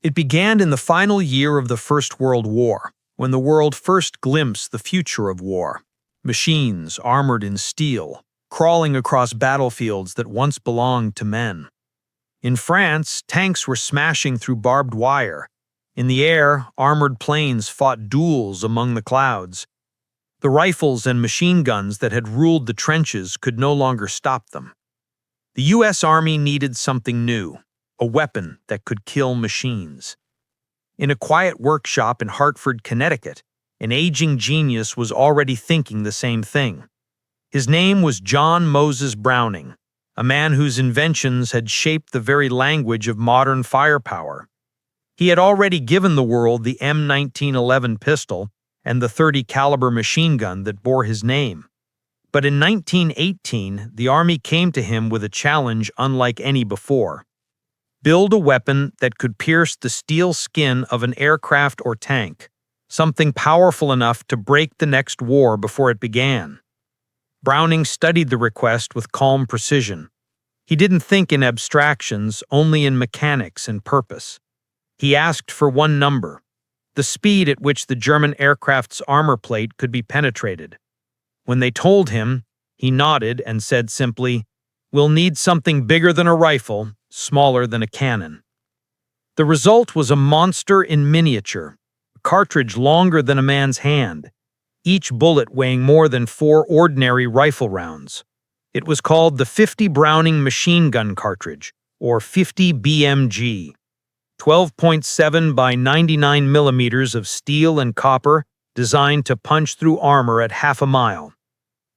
It began in the final year of the First World War, when the world first glimpsed the future of war. Machines armored in steel, crawling across battlefields that once belonged to men. In France, tanks were smashing through barbed wire. In the air, armored planes fought duels among the clouds. The rifles and machine guns that had ruled the trenches could no longer stop them. The U.S. Army needed something new, a weapon that could kill machines. In a quiet workshop in Hartford, Connecticut, an aging genius was already thinking the same thing. His name was John Moses Browning, a man whose inventions had shaped the very language of modern firepower. He had already given the world the M1911 pistol and the .30 caliber machine gun that bore his name. But in 1918, the Army came to him with a challenge unlike any before. Build a weapon that could pierce the steel skin of an aircraft or tank, something powerful enough to break the next war before it began. Browning studied the request with calm precision. He didn't think in abstractions, only in mechanics and purpose. He asked for one number, the speed at which the German aircraft's armor plate could be penetrated. When they told him, he nodded and said simply, "We'll need something bigger than a rifle, smaller than a cannon." The result was a monster in miniature, a cartridge longer than a man's hand, each bullet weighing more than 4 ordinary rifle rounds. It was called the 50 Browning machine gun cartridge, or 50 BMG. 12.7 by 99 millimeters of steel and copper, designed to punch through armor at half a mile.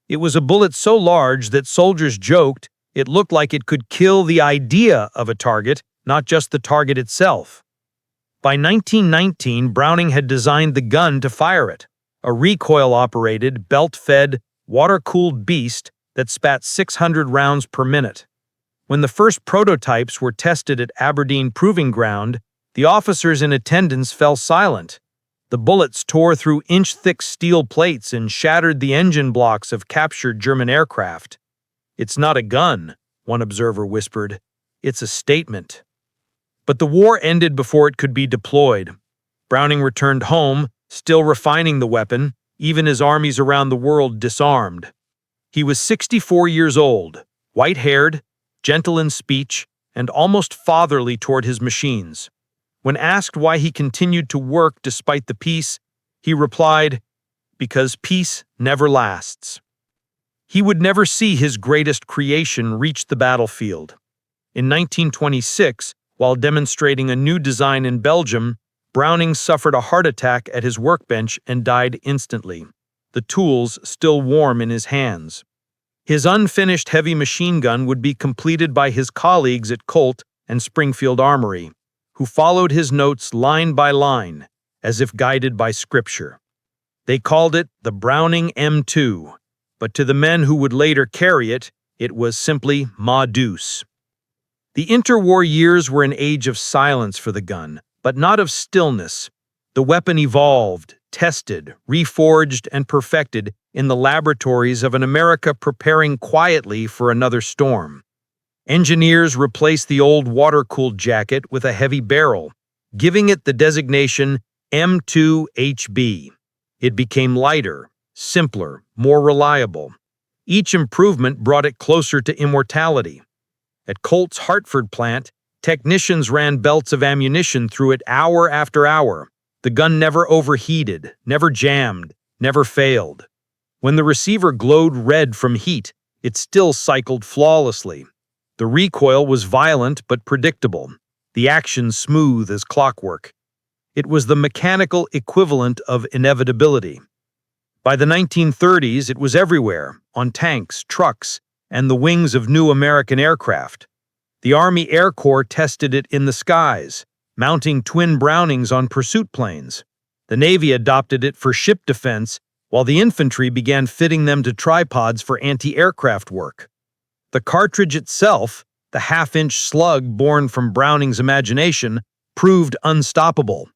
It was a bullet so large that soldiers joked it looked like it could kill the idea of a target, not just the target itself. By 1919, Browning had designed the gun to fire it, a recoil-operated, belt-fed, water-cooled beast that spat 600 rounds per minute. When the first prototypes were tested at Aberdeen Proving Ground, the officers in attendance fell silent. The bullets tore through inch-thick steel plates and shattered the engine blocks of captured German aircraft. "It's not a gun," one observer whispered. "It's a statement." But the war ended before it could be deployed. Browning returned home, still refining the weapon, even as armies around the world disarmed. He was 64 years old, white-haired, gentle in speech, and almost fatherly toward his machines. When asked why he continued to work despite the peace, he replied, "Because peace never lasts." He would never see his greatest creation reach the battlefield. In 1926, while demonstrating a new design in Belgium, Browning suffered a heart attack at his workbench and died instantly, the tools still warm in his hands. His unfinished heavy machine gun would be completed by his colleagues at Colt and Springfield Armory, who followed his notes line by line, as if guided by scripture. They called it the Browning M2, but to the men who would later carry it, it was simply Ma Deuce. The interwar years were an age of silence for the gun, but not of stillness. The weapon evolved, tested, reforged, and perfected in the laboratories of an America preparing quietly for another storm. Engineers replaced the old water-cooled jacket with a heavy barrel, giving it the designation M2HB. It became lighter, simpler, more reliable. Each improvement brought it closer to immortality. At Colt's Hartford plant, technicians ran belts of ammunition through it hour after hour. The gun never overheated, never jammed, never failed. When the receiver glowed red from heat, it still cycled flawlessly. The recoil was violent but predictable, the action smooth as clockwork. It was the mechanical equivalent of inevitability. By the 1930s, it was everywhere, on tanks, trucks, and the wings of new American aircraft. The Army Air Corps tested it in the skies, mounting twin Brownings on pursuit planes. The Navy adopted it for ship defense, while the infantry began fitting them to tripods for anti-aircraft work. The cartridge itself, the half-inch slug born from Browning's imagination, proved unstoppable.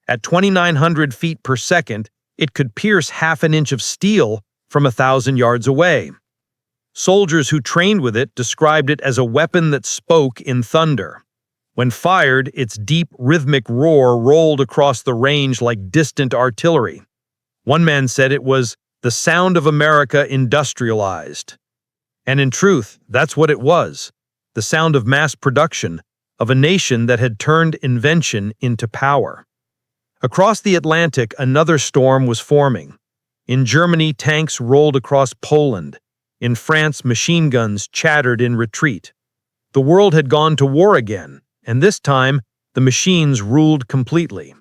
At 2,900 feet per second, it could pierce half an inch of steel from 1,000 yards away. Soldiers who trained with it described it as a weapon that spoke in thunder. When fired, its deep, rhythmic roar rolled across the range like distant artillery. One man said it was the sound of America industrialized. And in truth, that's what it was, the sound of mass production, of a nation that had turned invention into power. Across the Atlantic, another storm was forming. In Germany, tanks rolled across Poland. In France, machine guns chattered in retreat. The world had gone to war again, and this time, the machines ruled completely.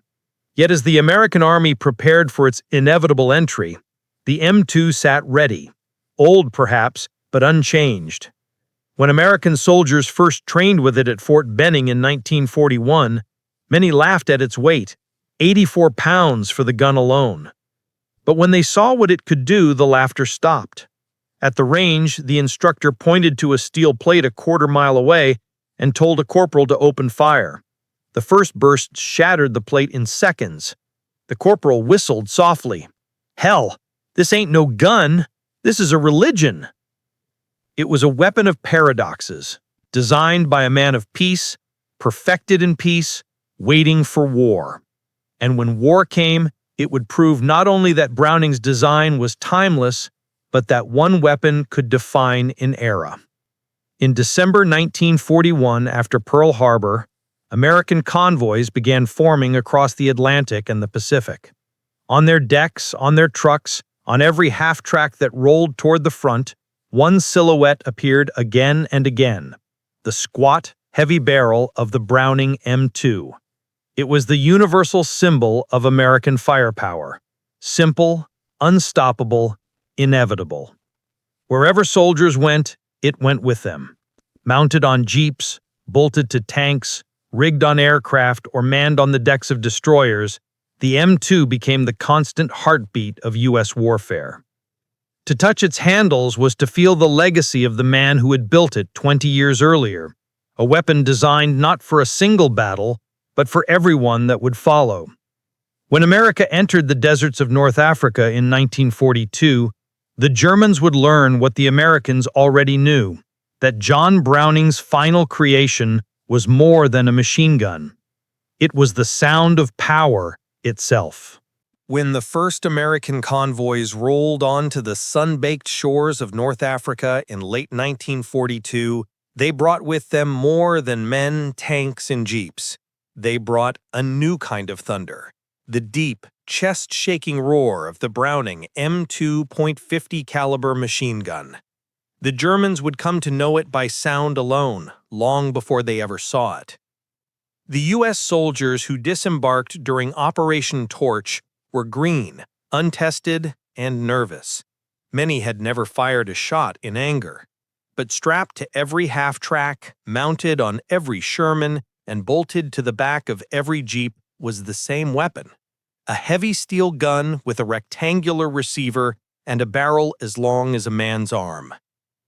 Yet as the American army prepared for its inevitable entry, the M2 sat ready, old perhaps, but unchanged. When American soldiers first trained with it at Fort Benning in 1941, many laughed at its weight, 84 pounds for the gun alone. But when they saw what it could do, the laughter stopped. At the range, the instructor pointed to a steel plate a quarter-mile away and told a corporal to open fire. The first burst shattered the plate in seconds. The corporal whistled softly. "Hell, this ain't no gun. This is a religion." It was a weapon of paradoxes, designed by a man of peace, perfected in peace, waiting for war. And when war came, it would prove not only that Browning's design was timeless, but that one weapon could define an era. In December 1941, after Pearl Harbor, American convoys began forming across the Atlantic and the Pacific. On their decks, on their trucks, on every half-track that rolled toward the front, one silhouette appeared again and again, the squat, heavy barrel of the Browning M2. It was the universal symbol of American firepower. Simple, unstoppable, inevitable. Wherever soldiers went, it went with them. Mounted on jeeps, bolted to tanks, rigged on aircraft, or manned on the decks of destroyers, the M2 became the constant heartbeat of U.S. warfare. To touch its handles was to feel the legacy of the man who had built it 20 years earlier, a weapon designed not for a single battle, but for everyone that would follow. When America entered the deserts of North Africa in 1942, the Germans would learn what the Americans already knew, that John Browning's final creation was more than a machine gun. It was the sound of power itself. When the first American convoys rolled onto the sun-baked shores of North Africa in late 1942, they brought with them more than men, tanks, and jeeps. They brought a new kind of thunder, the deep, chest-shaking roar of the Browning M2.50 caliber machine gun. The Germans would come to know it by sound alone, long before they ever saw it. The U.S. soldiers who disembarked during Operation Torch were green, untested, and nervous. Many had never fired a shot in anger. But strapped to every half-track, mounted on every Sherman, and bolted to the back of every Jeep was the same weapon. A heavy steel gun with a rectangular receiver and a barrel as long as a man's arm.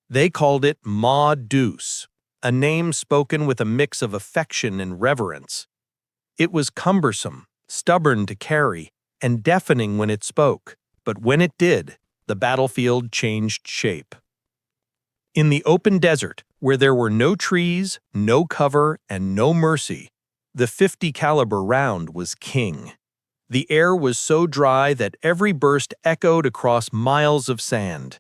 They called it Ma Deuce, a name spoken with a mix of affection and reverence. It was cumbersome, stubborn to carry, and deafening when it spoke, but when it did, the battlefield changed shape. In the open desert, where there were no trees, no cover, and no mercy, the .50 caliber round was king. The air was so dry that every burst echoed across miles of sand.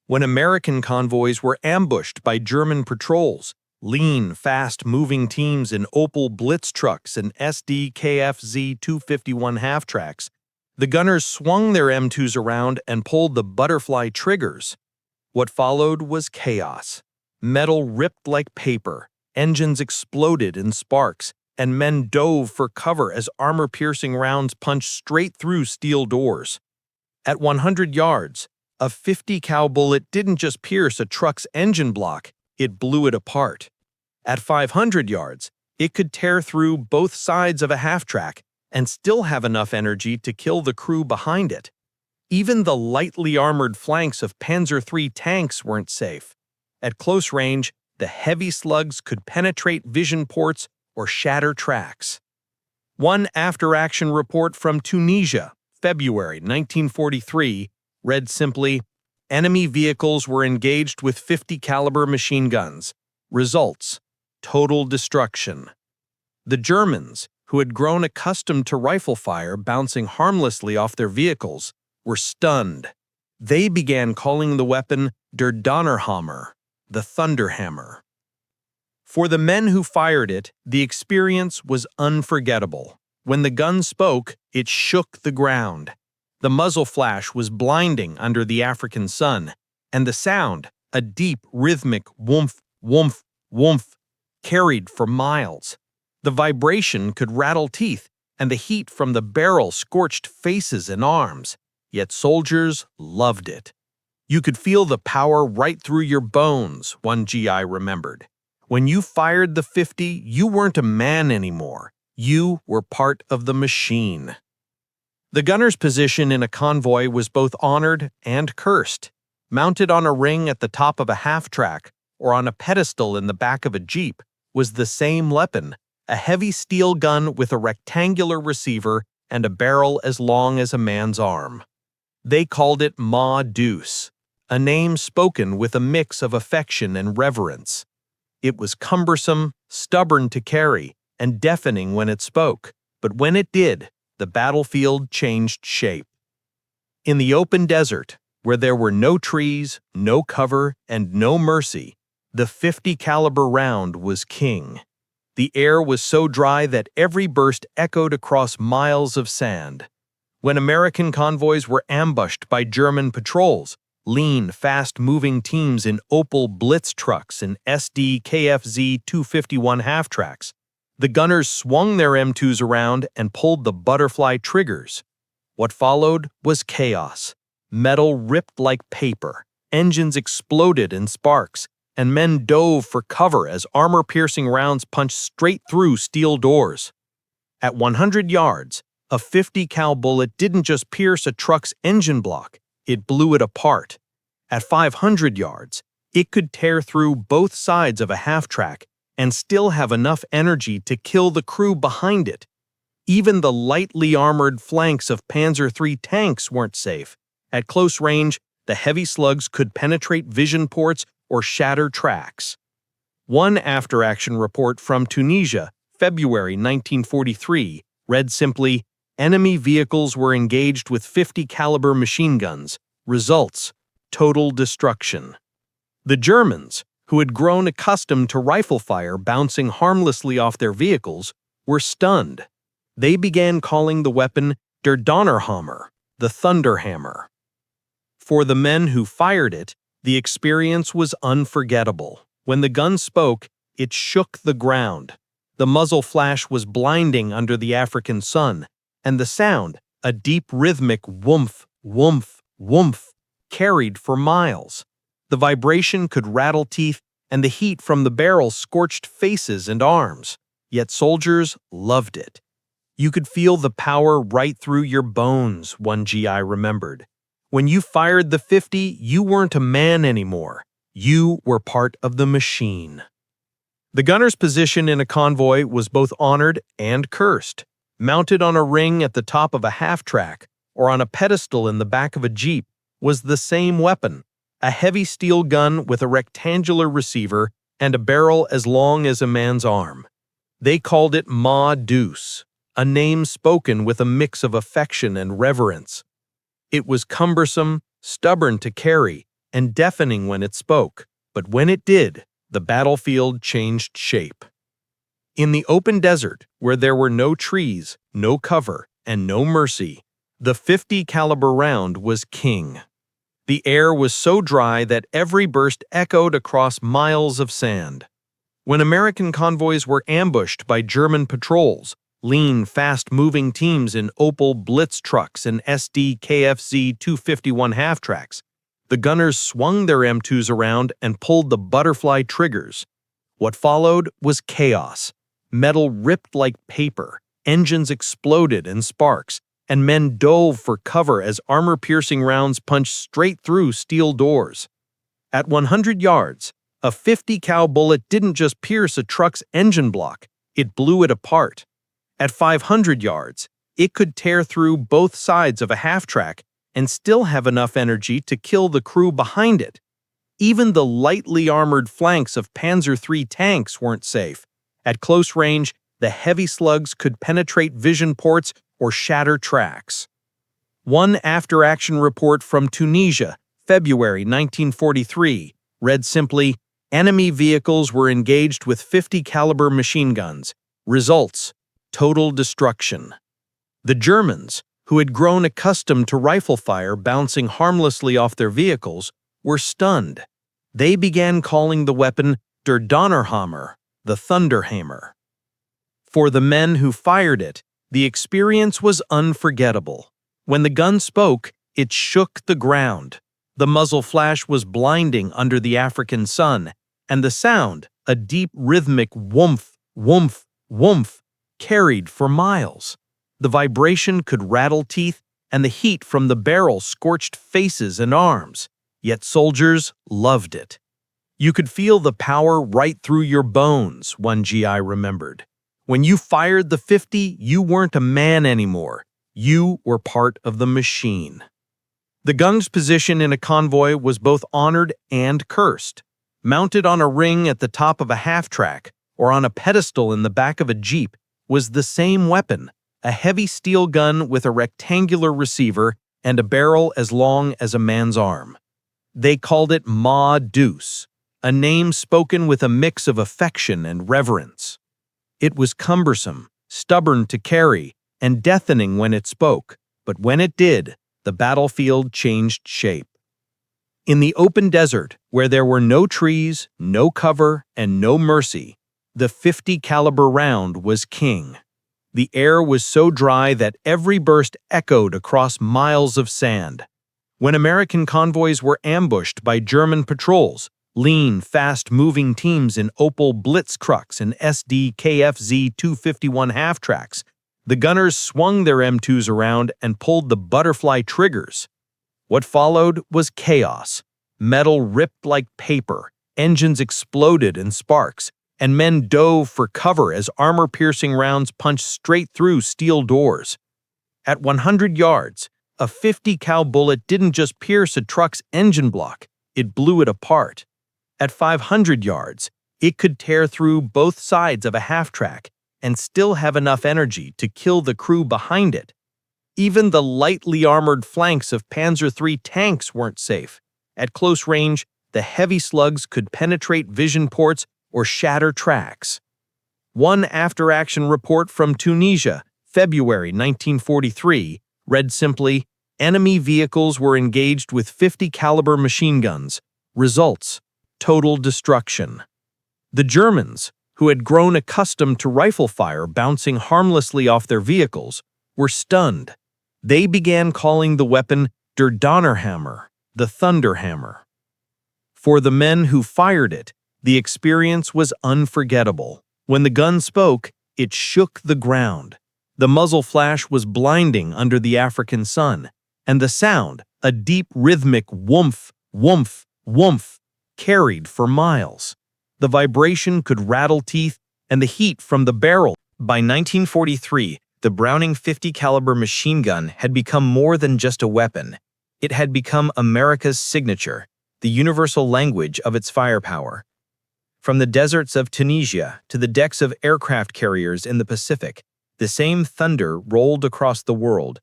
When American convoys were ambushed by German patrols, lean, fast-moving teams in Opel Blitz trucks and SD KFZ 251 half-tracks, the gunners swung their M2s around and pulled the butterfly triggers. What followed was chaos. Metal ripped like paper, engines exploded in sparks, and men dove for cover as armor-piercing rounds punched straight through steel doors. At 100 yards, a .50 cal bullet didn't just pierce a truck's engine block, it blew it apart. At 500 yards, it could tear through both sides of a half-track and still have enough energy to kill the crew behind it. Even the lightly armored flanks of Panzer III tanks weren't safe. At close range, the heavy slugs could penetrate vision ports or shatter tracks. One after-action report from Tunisia, February 1943, read simply, "Enemy vehicles were engaged with .50 caliber machine guns. Results: total destruction." The Germans, who had grown accustomed to rifle fire bouncing harmlessly off their vehicles, were stunned. They began calling the weapon der Donnerhammer, the Thunderhammer. For the men who fired it, the experience was unforgettable. When the gun spoke, it shook the ground. The muzzle flash was blinding under the African sun, and the sound, a deep, rhythmic woomph, woomph, woomph, carried for miles. The vibration could rattle teeth, and the heat from the barrel scorched faces and arms, yet soldiers loved it. You could feel the power right through your bones, one GI remembered. When you fired the 50, you weren't a man anymore. You were part of the machine. The gunner's position in a convoy was both honored and cursed. Mounted on a ring at the top of a half-track or on a pedestal in the back of a jeep was the same weapon, a heavy steel gun with a rectangular receiver and a barrel as long as a man's arm. They called it Ma Deuce, a name spoken with a mix of affection and reverence. It was cumbersome, stubborn to carry, and deafening when it spoke, but when it did, the battlefield changed shape. In the open desert, where there were no trees, no cover, and no mercy, the 50 caliber round was king. The air was so dry that every burst echoed across miles of sand. When American convoys were ambushed by German patrols, lean, fast-moving teams in Opel Blitz trucks and SD KFZ 251 half-tracks, the gunners swung their M2s around and pulled the butterfly triggers. What followed was chaos. Metal ripped like paper, engines exploded in sparks, and men dove for cover as armor-piercing rounds punched straight through steel doors. At 100 yards, a 50 cal bullet didn't just pierce a truck's engine block, it blew it apart. At 500 yards, it could tear through both sides of a half-track and still have enough energy to kill the crew behind it. Even the lightly armored flanks of Panzer III tanks weren't safe. At close range, the heavy slugs could penetrate vision ports or shatter tracks. One after-action report from Tunisia, February 1943, read simply, "Enemy vehicles were engaged with 50 caliber machine guns. Results: total destruction." The Germans, who had grown accustomed to rifle fire bouncing harmlessly off their vehicles, were stunned. They began calling the weapon der Donnerhammer, the Thunderhammer. For the men who fired it, the experience was unforgettable. When the gun spoke, it shook the ground. The muzzle flash was blinding under the African sun, and the sound, a deep rhythmic woomph, woomph, woomph, carried for miles. The vibration could rattle teeth, and the heat from the barrel scorched faces and arms, yet soldiers loved it. You could feel the power right through your bones, one GI remembered. When you fired the 50, you weren't a man anymore. You were part of the machine. The gunner's position in a convoy was both honored and cursed. Mounted on a ring at the top of a half-track or on a pedestal in the back of a jeep was the same weapon, a heavy steel gun with a rectangular receiver and a barrel as long as a man's arm. They called it Ma Deuce, a name spoken with a mix of affection and reverence. It was cumbersome, stubborn to carry, and deafening when it spoke, but when it did, the battlefield changed shape. In the open desert, where there were no trees, no cover, and no mercy, the 50 caliber round was king. The air was so dry that every burst echoed across miles of sand. When American convoys were ambushed by German patrols, lean, fast-moving teams in Opel Blitz trucks and SD KFZ 251 half-tracks, the gunners swung their M2s around and pulled the butterfly triggers. What followed was chaos. Metal ripped like paper, engines exploded in sparks, and men dove for cover as armor-piercing rounds punched straight through steel doors. At 100 yards, a 50 cal bullet didn't just pierce a truck's engine block, it blew it apart. At 500 yards, it could tear through both sides of a half-track and still have enough energy to kill the crew behind it. Even the lightly armored flanks of Panzer III tanks weren't safe. At close range, the heavy slugs could penetrate vision ports or shatter tracks. One after-action report from Tunisia, February 1943, read simply, "Enemy vehicles were engaged with 50 caliber machine guns. Results: total destruction." The Germans, who had grown accustomed to rifle fire bouncing harmlessly off their vehicles, were stunned. They began calling the weapon der Donnerhammer, the Thunderhammer. For the men who fired it, the experience was unforgettable. When the gun spoke, it shook the ground. The muzzle flash was blinding under the African sun, and the sound, a deep rhythmic whoomph, whoomph, whoomph, carried for miles. The vibration could rattle teeth, and the heat from the barrel scorched faces and arms. Yet soldiers loved it. You could feel the power right through your bones, one GI remembered. When you fired the 50, you weren't a man anymore. You were part of the machine. The gun's position in a convoy was both honored and cursed. Mounted on a ring at the top of a half-track or on a pedestal in the back of a jeep was the same weapon, a heavy steel gun with a rectangular receiver and a barrel as long as a man's arm. They called it Ma Deuce, a name spoken with a mix of affection and reverence. It was cumbersome, stubborn to carry, and deafening when it spoke, but when it did, the battlefield changed shape. In the open desert, where there were no trees, no cover, and no mercy, the 50 caliber round was king. The air was so dry that every burst echoed across miles of sand. When American convoys were ambushed by German patrols, lean, fast-moving teams in Opel Blitzkrugs and SD KFZ 251 half-tracks, the gunners swung their M2s around and pulled the butterfly triggers. What followed was chaos. Metal ripped like paper, engines exploded in sparks, and men dove for cover as armor-piercing rounds punched straight through steel doors. At 100 yards, a 50 cal bullet didn't just pierce a truck's engine block, it blew it apart. At 500 yards, it could tear through both sides of a half-track and still have enough energy to kill the crew behind it. Even the lightly armored flanks of Panzer III tanks weren't safe. At close range, the heavy slugs could penetrate vision ports or shatter tracks. One after-action report from Tunisia, February 1943, read simply, "Enemy vehicles were engaged with 50 caliber machine guns. Results: total destruction." The Germans, who had grown accustomed to rifle fire bouncing harmlessly off their vehicles, were stunned. They began calling the weapon der Donnerhammer, the Thunderhammer. For the men who fired it, the experience was unforgettable. When the gun spoke, it shook the ground. The muzzle flash was blinding under the African sun, and the sound, a deep rhythmic whoomph, whoomph, whoomph, carried for miles. The vibration could rattle teeth, and the heat from the barrel. By 1943, the Browning 50 caliber machine gun had become more than just a weapon. It had become America's signature, the universal language of its firepower. From the deserts of Tunisia to the decks of aircraft carriers in the Pacific, the same thunder rolled across the world.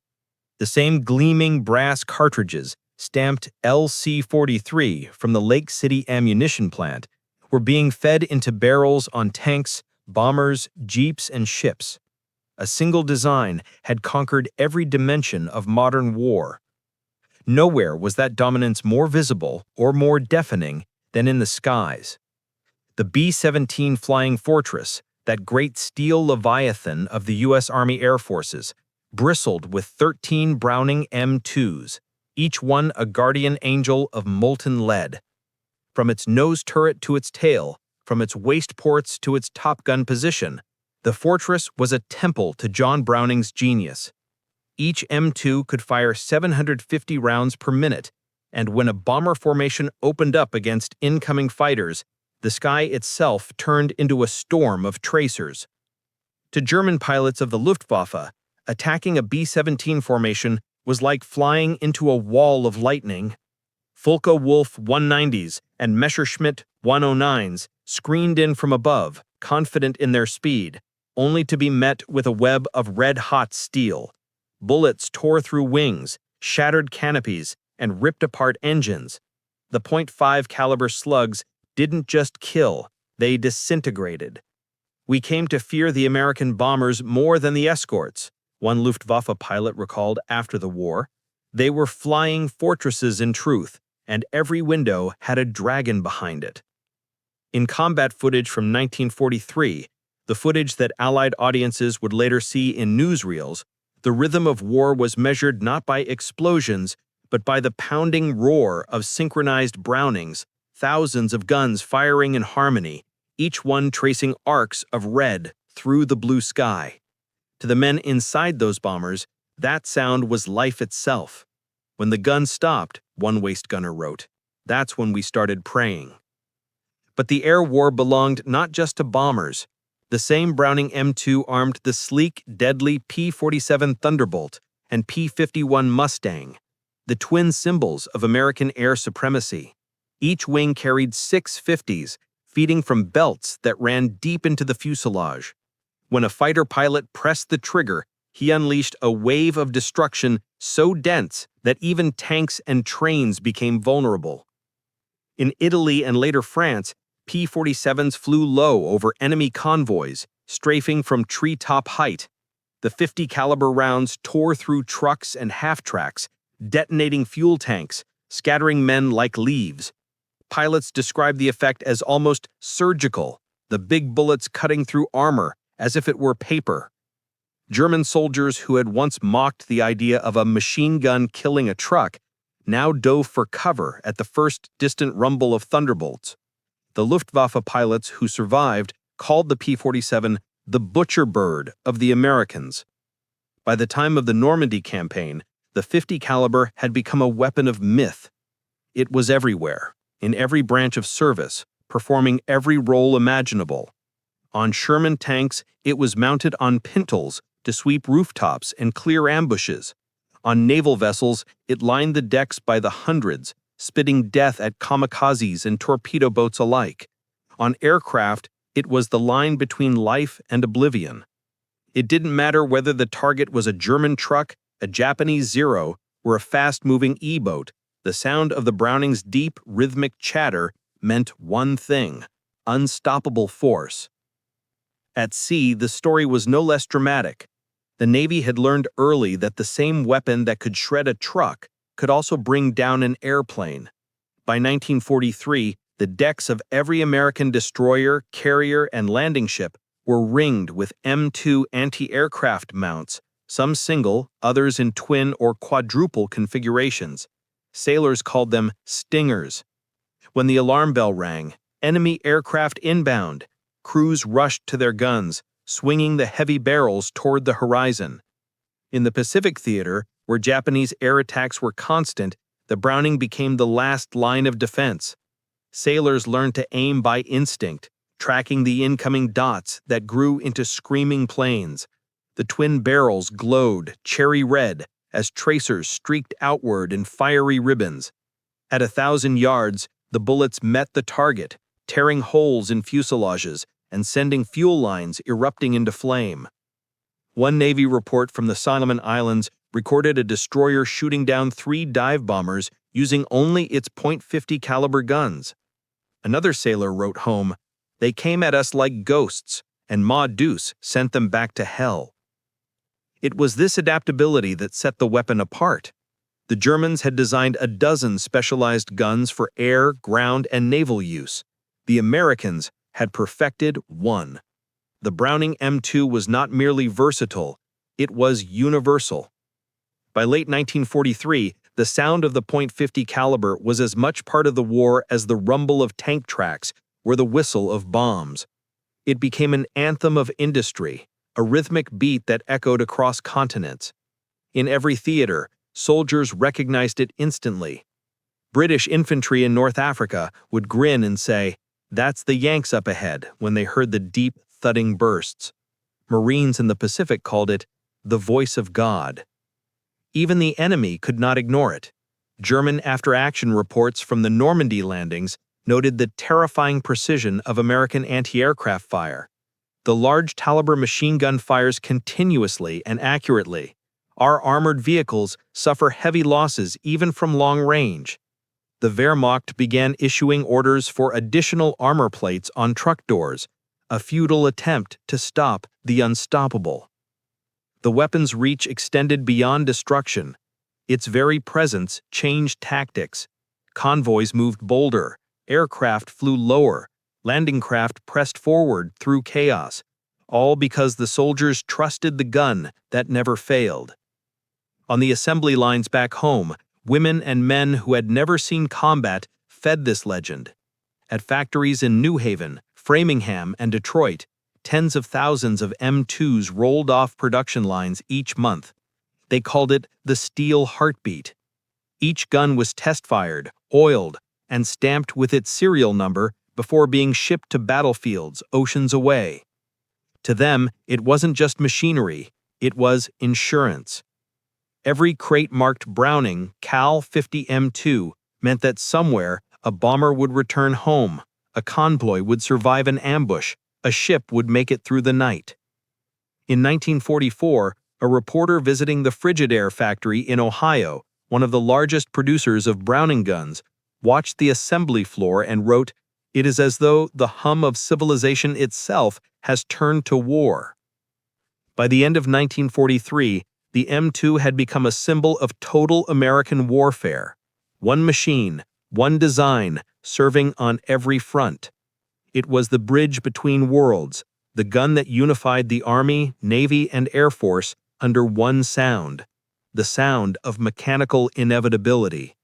The same gleaming brass cartridges, stamped LC-43 from the Lake City ammunition plant, were being fed into barrels on tanks, bombers, jeeps, and ships. A single design had conquered every dimension of modern war. Nowhere was that dominance more visible or more deafening than in the skies. The B-17 Flying Fortress, that great steel leviathan of the U.S. Army Air Forces, bristled with 13 Browning M2s, each one a guardian angel of molten lead. From its nose turret to its tail, from its waist ports to its Top Gun position, the fortress was a temple to John Browning's genius. Each M2 could fire 750 rounds per minute, and when a bomber formation opened up against incoming fighters, the sky itself turned into a storm of tracers. To German pilots of the Luftwaffe, attacking a B-17 formation was like flying into a wall of lightning. Focke-Wulf 190s and Messerschmitt 109s screened in from above, confident in their speed, only to be met with a web of red-hot steel. Bullets tore through wings, shattered canopies, and ripped apart engines. The .5 caliber slugs didn't just kill, they disintegrated. We came to fear the American bombers more than the escorts, one Luftwaffe pilot recalled after the war. They were flying fortresses in truth, and every window had a dragon behind it. In combat footage from 1943, the footage that Allied audiences would later see in newsreels, the rhythm of war was measured not by explosions, but by the pounding roar of synchronized Brownings, thousands of guns firing in harmony, each one tracing arcs of red through the blue sky. To the men inside those bombers, that sound was life itself. When the gun stopped, one waist gunner wrote, that's when we started praying. But the air war belonged not just to bombers. The same Browning M2 armed the sleek, deadly P-47 Thunderbolt and P-51 Mustang, the twin symbols of American air supremacy. Each wing carried 6 50s, feeding from belts that ran deep into the fuselage. When a fighter pilot pressed the trigger, he unleashed a wave of destruction so dense that even tanks and trains became vulnerable. In Italy and later France, P-47s flew low over enemy convoys, strafing from treetop height. The 50 caliber rounds tore through trucks and half-tracks, detonating fuel tanks, scattering men like leaves. Pilots described the effect as almost surgical, the big bullets cutting through armor as if it were paper. German soldiers who had once mocked the idea of a machine gun killing a truck now dove for cover at the first distant rumble of thunderbolts. The Luftwaffe pilots who survived called the P-47 the butcher bird of the Americans. By the time of the Normandy campaign, the 50 caliber had become a weapon of myth. It was everywhere, in every branch of service, performing every role imaginable. On Sherman tanks, it was mounted on pintles to sweep rooftops and clear ambushes. On naval vessels, it lined the decks by the hundreds, spitting death at kamikazes and torpedo boats alike. On aircraft, it was the line between life and oblivion. It didn't matter whether the target was a German truck, a Japanese Zero, or a fast-moving E-boat. The sound of the Browning's deep, rhythmic chatter meant one thing: unstoppable force. At sea, the story was no less dramatic. The Navy had learned early that the same weapon that could shred a truck could also bring down an airplane. By 1943, the decks of every American destroyer, carrier, and landing ship were ringed with M2 anti-aircraft mounts, some single, others in twin or quadruple configurations. Sailors called them stingers. When the alarm bell rang, enemy aircraft inbound, crews rushed to their guns, swinging the heavy barrels toward the horizon. In the Pacific theater, where Japanese air attacks were constant, the Browning became the last line of defense. Sailors learned to aim by instinct, tracking the incoming dots that grew into screaming planes. The twin barrels glowed cherry red as tracers streaked outward in fiery ribbons. At 1,000 yards, the bullets met the target, tearing holes in fuselages and sending fuel lines erupting into flame. One Navy report from the Solomon Islands recorded a destroyer shooting down 3 dive bombers using only its .50 caliber guns. Another sailor wrote home, "They came at us like ghosts, and Ma Deuce sent them back to hell." It was this adaptability that set the weapon apart. The Germans had designed a dozen specialized guns for air, ground, and naval use. The Americans had perfected one. The Browning M2 was not merely versatile, it was universal. By late 1943, the sound of the .50 caliber was as much part of the war as the rumble of tank tracks or the whistle of bombs. It became an anthem of industry, a rhythmic beat that echoed across continents. In every theater, soldiers recognized it instantly. British infantry in North Africa would grin and say, "That's the Yanks up ahead," when they heard the deep, thudding bursts. Marines in the Pacific called it the voice of God. Even the enemy could not ignore it. German after-action reports from the Normandy landings noted the terrifying precision of American anti-aircraft fire. The large caliber machine gun fires continuously and accurately. Our armored vehicles suffer heavy losses even from long range. The Wehrmacht began issuing orders for additional armor plates on truck doors, a futile attempt to stop the unstoppable. The weapon's reach extended beyond destruction. Its very presence changed tactics. Convoys moved bolder, aircraft flew lower, landing craft pressed forward through chaos, all because the soldiers trusted the gun that never failed. On the assembly lines back home, women and men who had never seen combat fed this legend. At factories in New Haven, Framingham, and Detroit, tens of thousands of M2s rolled off production lines each month. They called it the steel heartbeat. Each gun was test-fired, oiled, and stamped with its serial number before being shipped to battlefields oceans away. To them, it wasn't just machinery, it was insurance. Every crate marked Browning Cal 50 M2 meant that somewhere a bomber would return home, a convoy would survive an ambush, a ship would make it through the night. In 1944, a reporter visiting the Frigidaire factory in Ohio, one of the largest producers of Browning guns, watched the assembly floor and wrote, "It is as though the hum of civilization itself has turned to war." By the end of 1943, the M2 had become a symbol of total American warfare. One machine, one design, serving on every front. It was the bridge between worlds, the gun that unified the Army, Navy, and Air Force under one sound, the sound of mechanical inevitability.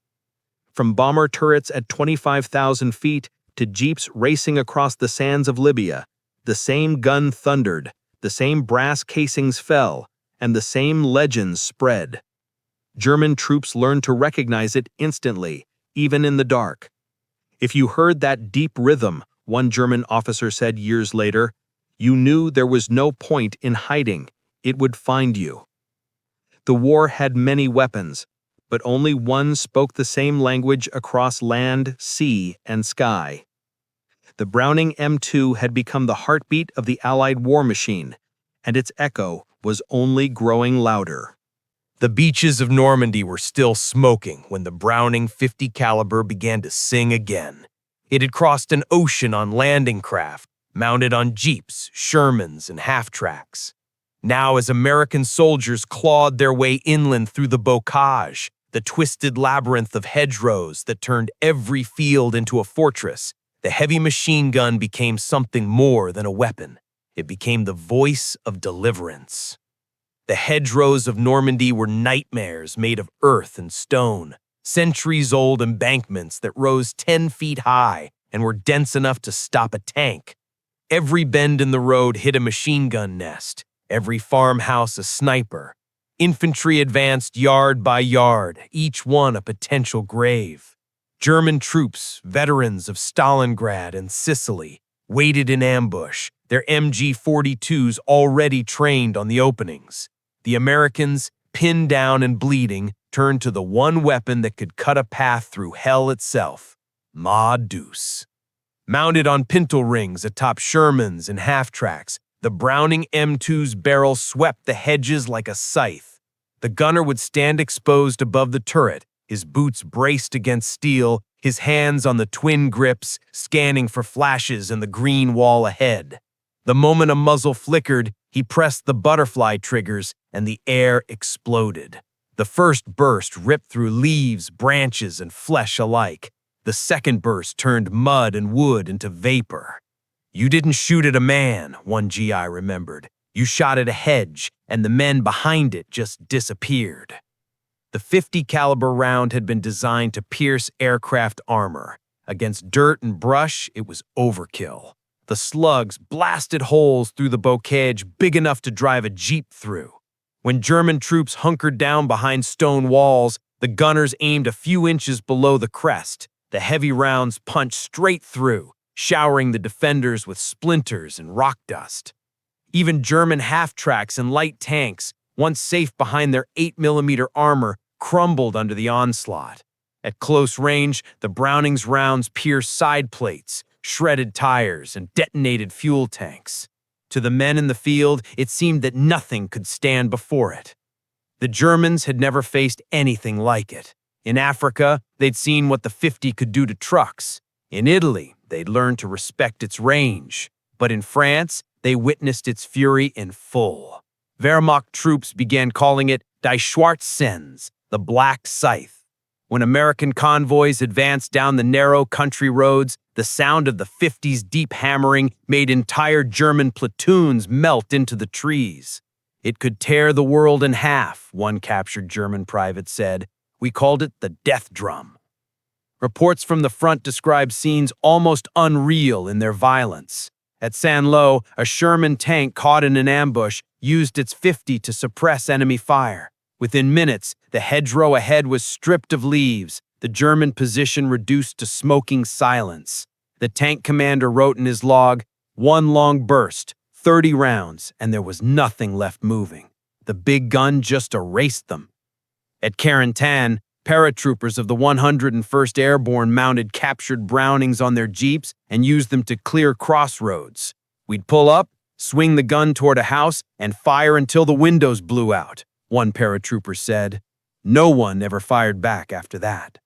From bomber turrets at 25,000 feet to jeeps racing across the sands of Libya, the same gun thundered, the same brass casings fell, and the same legends spread. German troops learned to recognize it instantly, even in the dark. If you heard that deep rhythm, one German officer said years later, you knew there was no point in hiding, it would find you. The war had many weapons, but only one spoke the same language across land, sea, and sky. The Browning M2 had become the heartbeat of the Allied war machine, and its echo was only growing louder. The beaches of Normandy were still smoking when the Browning 50 caliber began to sing again. It had crossed an ocean on landing craft, mounted on jeeps, Shermans, and half-tracks. Now, as American soldiers clawed their way inland through the bocage, the twisted labyrinth of hedgerows that turned every field into a fortress, the heavy machine gun became something more than a weapon. It became the voice of deliverance. The hedgerows of Normandy were nightmares made of earth and stone, centuries-old embankments that rose 10 feet high and were dense enough to stop a tank. Every bend in the road hid a machine gun nest, every farmhouse a sniper. Infantry advanced yard by yard, each one a potential grave. German troops, veterans of Stalingrad and Sicily, waited in ambush, their MG-42s already trained on the openings. The Americans, pinned down and bleeding, turned to the one weapon that could cut a path through hell itself, Ma Deuce. Mounted on pintle rings atop Shermans and half-tracks, the Browning M2's barrel swept the hedges like a scythe. The gunner would stand exposed above the turret, his boots braced against steel, his hands on the twin grips, scanning for flashes in the green wall ahead. The moment a muzzle flickered, he pressed the butterfly triggers, and the air exploded. The first burst ripped through leaves, branches, and flesh alike. The second burst turned mud and wood into vapor. You didn't shoot at a man, one GI remembered. You shot at a hedge, and the men behind it just disappeared. The 50 caliber round had been designed to pierce aircraft armor. Against dirt and brush, it was overkill. The slugs blasted holes through the bocage big enough to drive a jeep through. When German troops hunkered down behind stone walls, the gunners aimed a few inches below the crest. The heavy rounds punched straight through, showering the defenders with splinters and rock dust. Even German half-tracks and light tanks, once safe behind their 8mm armor, crumbled under the onslaught. At close range, the Browning's rounds pierced side plates, shredded tires, and detonated fuel tanks. To the men in the field, it seemed that nothing could stand before it. The Germans had never faced anything like it. In Africa, they'd seen what the 50 could do to trucks. In Italy, they'd learned to respect its range. But in France, they witnessed its fury in full. Wehrmacht troops began calling it Die Schwarzsens, the Black Scythe. When American convoys advanced down the narrow country roads, the sound of the 50's deep hammering made entire German platoons melt into the trees. It could tear the world in half, one captured German private said. We called it the death drum. Reports from the front describe scenes almost unreal in their violence. At Saint-Lô, a Sherman tank caught in an ambush used its 50 to suppress enemy fire. Within minutes, the hedgerow ahead was stripped of leaves, the German position reduced to smoking silence. The tank commander wrote in his log, "One long burst, 30 rounds, and there was nothing left moving. The big gun just erased them." At Carentan, paratroopers of the 101st Airborne mounted captured Brownings on their jeeps and used them to clear crossroads. We'd pull up, swing the gun toward a house, and fire until the windows blew out, one paratrooper said. No one ever fired back after that.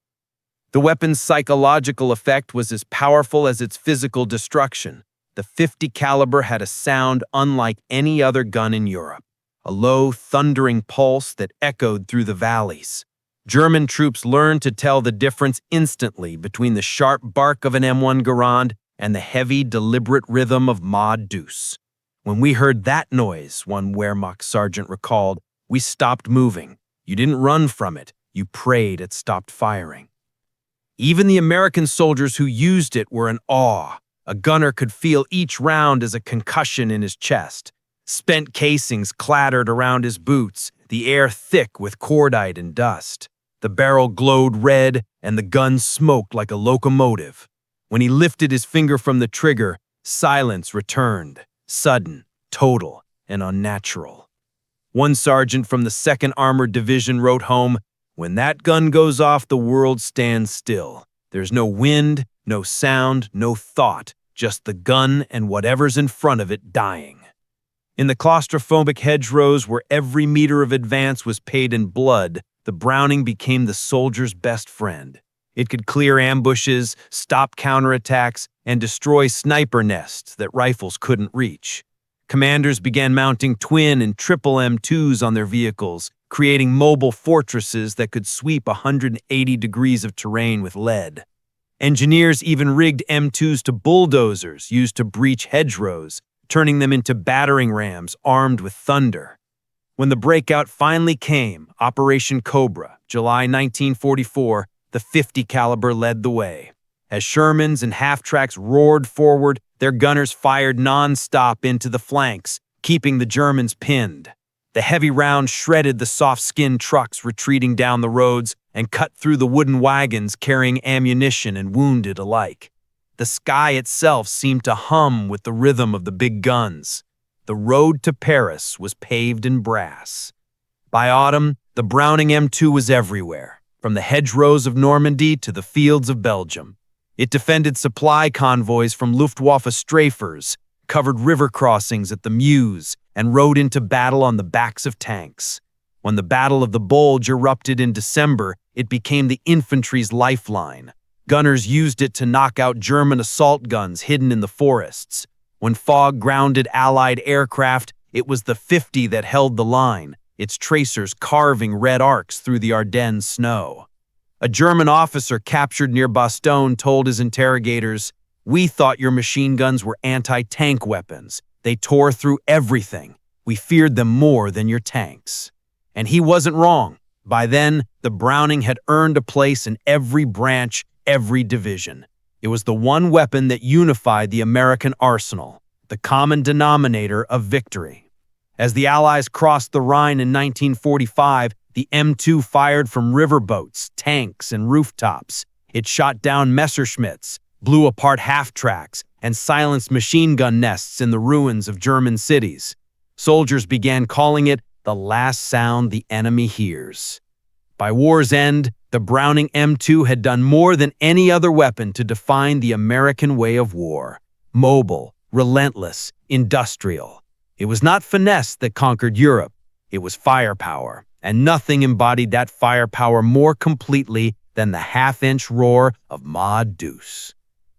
The weapon's psychological effect was as powerful as its physical destruction. The 50 caliber had a sound unlike any other gun in Europe, a low, thundering pulse that echoed through the valleys. German troops learned to tell the difference instantly between the sharp bark of an M1 Garand and the heavy, deliberate rhythm of Mod Deuce. When we heard that noise, one Wehrmacht sergeant recalled, we stopped moving. You didn't run from it. You prayed it stopped firing. Even the American soldiers who used it were in awe. A gunner could feel each round as a concussion in his chest. Spent casings clattered around his boots, the air thick with cordite and dust. The barrel glowed red, and the gun smoked like a locomotive. When he lifted his finger from the trigger, silence returned, sudden, total, and unnatural. One sergeant from the 2nd Armored Division wrote home, "When that gun goes off, the world stands still. There's no wind, no sound, no thought, just the gun and whatever's in front of it dying." In the claustrophobic hedgerows where every meter of advance was paid in blood, the Browning became the soldier's best friend. It could clear ambushes, stop counterattacks, and destroy sniper nests that rifles couldn't reach. Commanders began mounting twin and triple M2s on their vehicles, creating mobile fortresses that could sweep 180 degrees of terrain with lead. Engineers even rigged M2s to bulldozers used to breach hedgerows, turning them into battering rams armed with thunder. When the breakout finally came, Operation Cobra, July 1944, the 50 caliber led the way. As Shermans and half-tracks roared forward, their gunners fired non-stop into the flanks, keeping the Germans pinned. The heavy rounds shredded the soft-skinned trucks retreating down the roads and cut through the wooden wagons carrying ammunition and wounded alike. The sky itself seemed to hum with the rhythm of the big guns. The road to Paris was paved in brass. By autumn, the Browning M2 was everywhere, from the hedgerows of Normandy to the fields of Belgium. It defended supply convoys from Luftwaffe strafers, covered river crossings at the Meuse, and rode into battle on the backs of tanks. When the Battle of the Bulge erupted in December, it became the infantry's lifeline. Gunners used it to knock out German assault guns hidden in the forests. When fog grounded Allied aircraft, it was the 50 that held the line, its tracers carving red arcs through the Ardennes snow. A German officer captured near Bastogne told his interrogators, "We thought your machine guns were anti-tank weapons. They tore through everything. We feared them more than your tanks." And he wasn't wrong. By then, the Browning had earned a place in every branch, every division. It was the one weapon that unified the American arsenal, the common denominator of victory. As the Allies crossed the Rhine in 1945, the M2 fired from riverboats, tanks, and rooftops. It shot down Messerschmitts, blew apart half-tracks, and silenced machine gun nests in the ruins of German cities. Soldiers began calling it the last sound the enemy hears. By war's end, the Browning M2 had done more than any other weapon to define the American way of war: mobile, relentless, industrial. It was not finesse that conquered Europe. It was firepower, and nothing embodied that firepower more completely than the half-inch roar of Ma Deuce.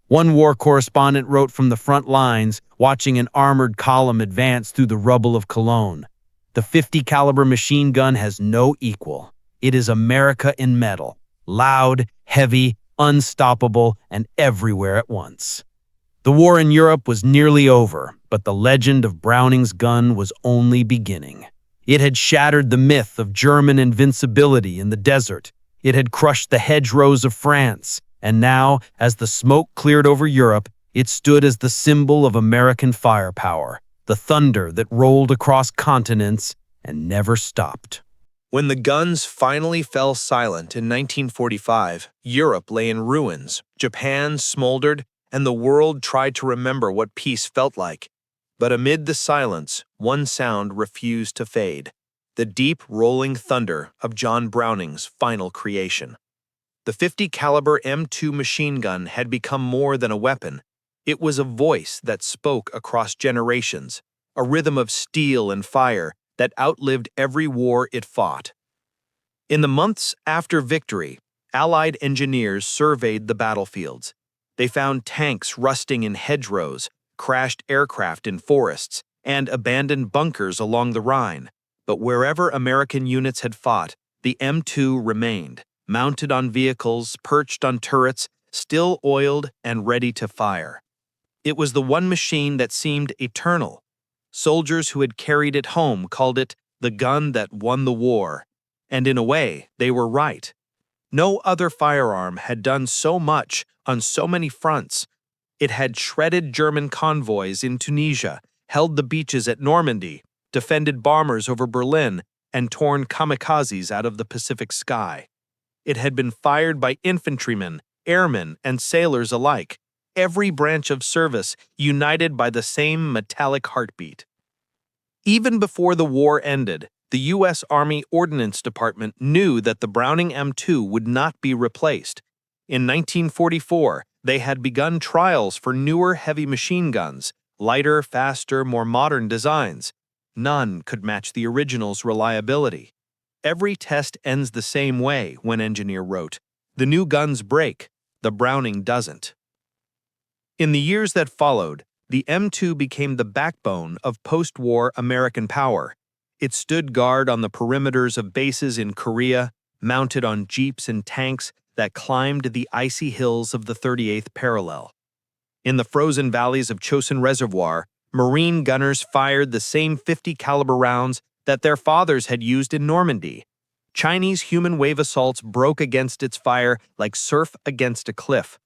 One war correspondent wrote from the front lines, watching an armored column advance through the rubble of Cologne. The 50 caliber machine gun has no equal. It is America in metal, loud, heavy, unstoppable, and everywhere at once. The war in Europe was nearly over, but the legend of Browning's gun was only beginning. It had shattered the myth of German invincibility in the desert. It had crushed the hedgerows of France, and now, as the smoke cleared over Europe, it stood as the symbol of American firepower, the thunder that rolled across continents and never stopped. When the guns finally fell silent in 1945, Europe lay in ruins, Japan smoldered, and the world tried to remember what peace felt like. But amid the silence, one sound refused to fade: the deep rolling thunder of John Browning's final creation. The 50 caliber M2 machine gun had become more than a weapon. It was a voice that spoke across generations, a rhythm of steel and fire that outlived every war it fought. In the months after victory, Allied engineers surveyed the battlefields. They found tanks rusting in hedgerows, crashed aircraft in forests, and abandoned bunkers along the Rhine. But wherever American units had fought, the M2 remained, mounted on vehicles, perched on turrets, still oiled and ready to fire. It was the one machine that seemed eternal. Soldiers who had carried it home called it the gun that won the war. And in a way, they were right. No other firearm had done so much on so many fronts. It had shredded German convoys in Tunisia, held the beaches at Normandy, defended bombers over Berlin, and torn kamikazes out of the Pacific sky. It had been fired by infantrymen, airmen, and sailors alike, every branch of service united by the same metallic heartbeat. Even before the war ended, the U.S. Army Ordnance Department knew that the Browning M2 would not be replaced. In 1944, they had begun trials for newer heavy machine guns, lighter, faster, more modern designs. None could match the original's reliability. Every test ends the same way, one engineer wrote. The new guns break, the Browning doesn't. In the years that followed, the M2 became the backbone of post-war American power. It stood guard on the perimeters of bases in Korea, mounted on jeeps and tanks that climbed the icy hills of the 38th parallel. In the frozen valleys of Chosin Reservoir, Marine gunners fired the same 50 caliber rounds that their fathers had used in Normandy. Chinese human wave assaults broke against its fire like surf against a cliff.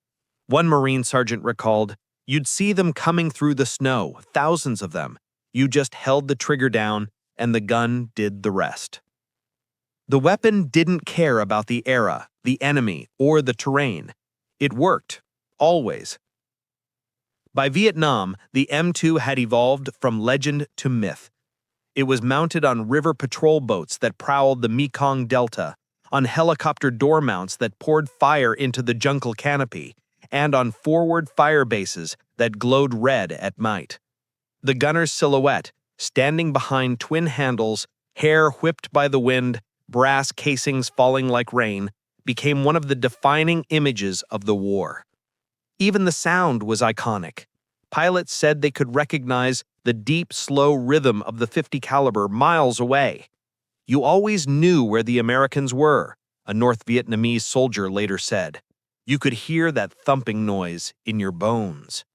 One Marine sergeant recalled, "You'd see them coming through the snow, thousands of them. You just held the trigger down, and the gun did the rest." The weapon didn't care about the era, the enemy, or the terrain. It worked, always. By Vietnam, the M2 had evolved from legend to myth. It was mounted on river patrol boats that prowled the Mekong Delta, on helicopter door mounts that poured fire into the jungle canopy, and on forward fire bases that glowed red at night. The gunner's silhouette, standing behind twin handles, hair whipped by the wind, brass casings falling like rain, became one of the defining images of the war. Even the sound was iconic. Pilots said they could recognize the deep, slow rhythm of the 50 caliber miles away. "You always knew where the Americans were," a North Vietnamese soldier later said. "You could hear that thumping noise in your bones."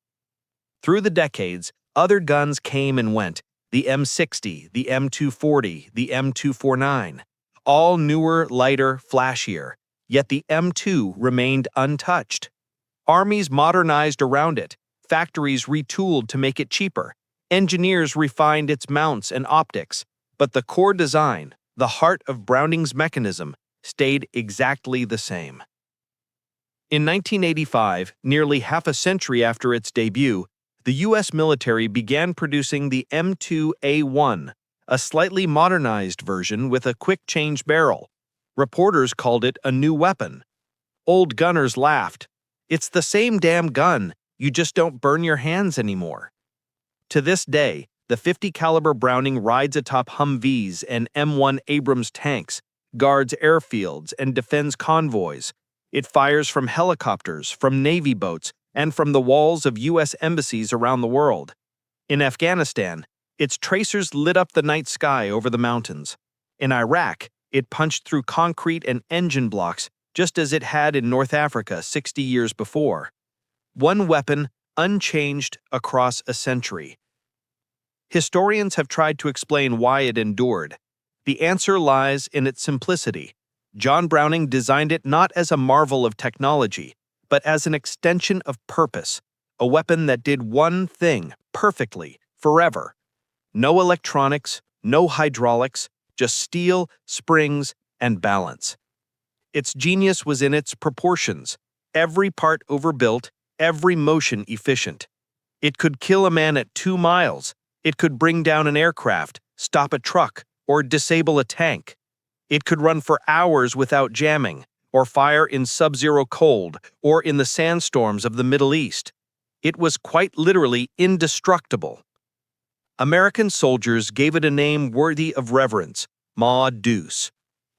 Through the decades, other guns came and went: the M60, the M240, the M249. All newer, lighter, flashier. Yet the M2 remained untouched. Armies modernized around it. Factories retooled to make it cheaper. Engineers refined its mounts and optics. But the core design, the heart of Browning's mechanism, stayed exactly the same. In 1985, nearly half a century after its debut, the U.S. military began producing the M2A1, a slightly modernized version with a quick-change barrel. Reporters called it a new weapon. Old gunners laughed. "It's the same damn gun, you just don't burn your hands anymore." To this day, The 50 caliber Browning rides atop Humvees and M1 Abrams tanks, guards airfields, and defends convoys. It fires from helicopters, from Navy boats, and from the walls of U.S. embassies around the world. In Afghanistan, its tracers lit up the night sky over the mountains. In Iraq, it punched through concrete and engine blocks, just as it had in North Africa 60 years before. One weapon, unchanged across a century. Historians have tried to explain why it endured. The answer lies in its simplicity. John Browning designed it not as a marvel of technology, but as an extension of purpose, a weapon that did one thing perfectly, forever. No electronics, no hydraulics, just steel, springs, and balance. Its genius was in its proportions, every part overbuilt, every motion efficient. It could kill a man at 2 miles. It could bring down an aircraft, stop a truck, or disable a tank. It could run for hours without jamming, or fire in sub-zero cold, or in the sandstorms of the Middle East. It was quite literally indestructible. American soldiers gave it a name worthy of reverence, Maud Deuce.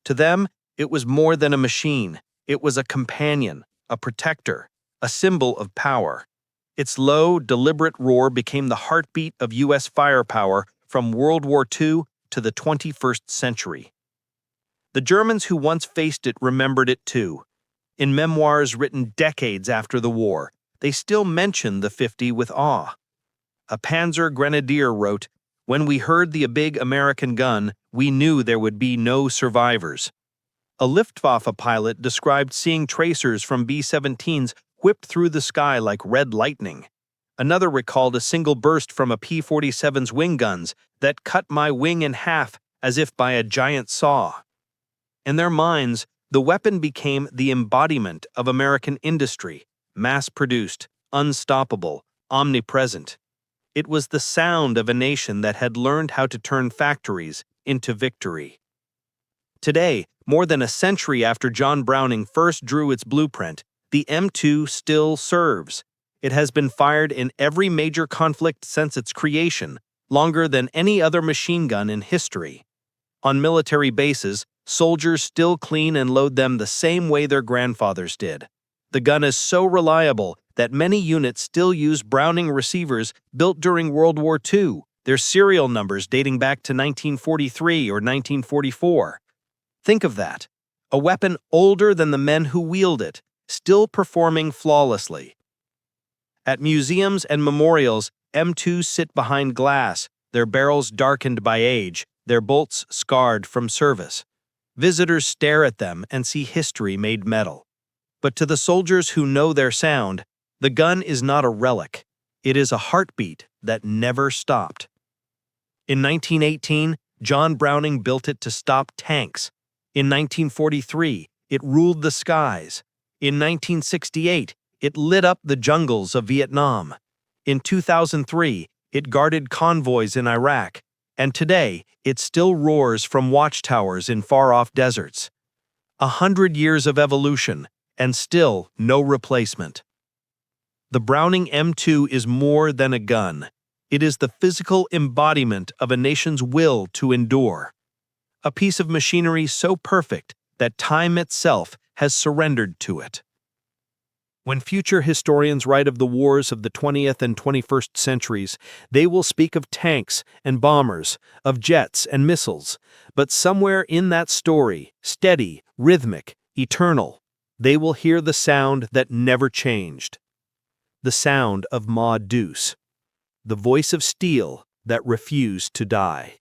To them, it was more than a machine. It was a companion, a protector, a symbol of power. Its low, deliberate roar became the heartbeat of U.S. firepower from World War II to the 21st century. The Germans who once faced it remembered it too. In memoirs written decades after the war, they still mention the 50 with awe. A Panzer Grenadier wrote, "When we heard the big American gun, we knew there would be no survivors." A Luftwaffe pilot described seeing tracers from B-17s whipped through the sky like red lightning. Another recalled a single burst from a P-47's wing guns that cut my wing in half as if by a giant saw. In their minds, the weapon became the embodiment of American industry, mass-produced, unstoppable, omnipresent. It was the sound of a nation that had learned how to turn factories into victory. Today, more than a century after John Browning first drew its blueprint, the M2 still serves. It has been fired in every major conflict since its creation, longer than any other machine gun in history. On military bases, soldiers still clean and load them the same way their grandfathers did. The gun is so reliable that many units still use Browning receivers built during World War II, their serial numbers dating back to 1943 or 1944. Think of that. A weapon older than the men who wield it, still performing flawlessly. At museums and memorials, M2s sit behind glass, their barrels darkened by age, their bolts scarred from service. Visitors stare at them and see history made metal. But to the soldiers who know their sound, the gun is not a relic. It is a heartbeat that never stopped. In 1918, John Browning built it to stop tanks. In 1943, it ruled the skies. In 1968, it lit up the jungles of Vietnam. In 2003, it guarded convoys in Iraq. And today, it still roars from watchtowers in far-off deserts. 100 years of evolution, and still no replacement. The Browning M2 is more than a gun. It is the physical embodiment of a nation's will to endure. A piece of machinery so perfect that time itself has surrendered to it. When future historians write of the wars of the 20th and 21st centuries, they will speak of tanks and bombers, of jets and missiles, but somewhere in that story, steady, rhythmic, eternal, they will hear the sound that never changed. The sound of Maud Deuce, the voice of steel that refused to die.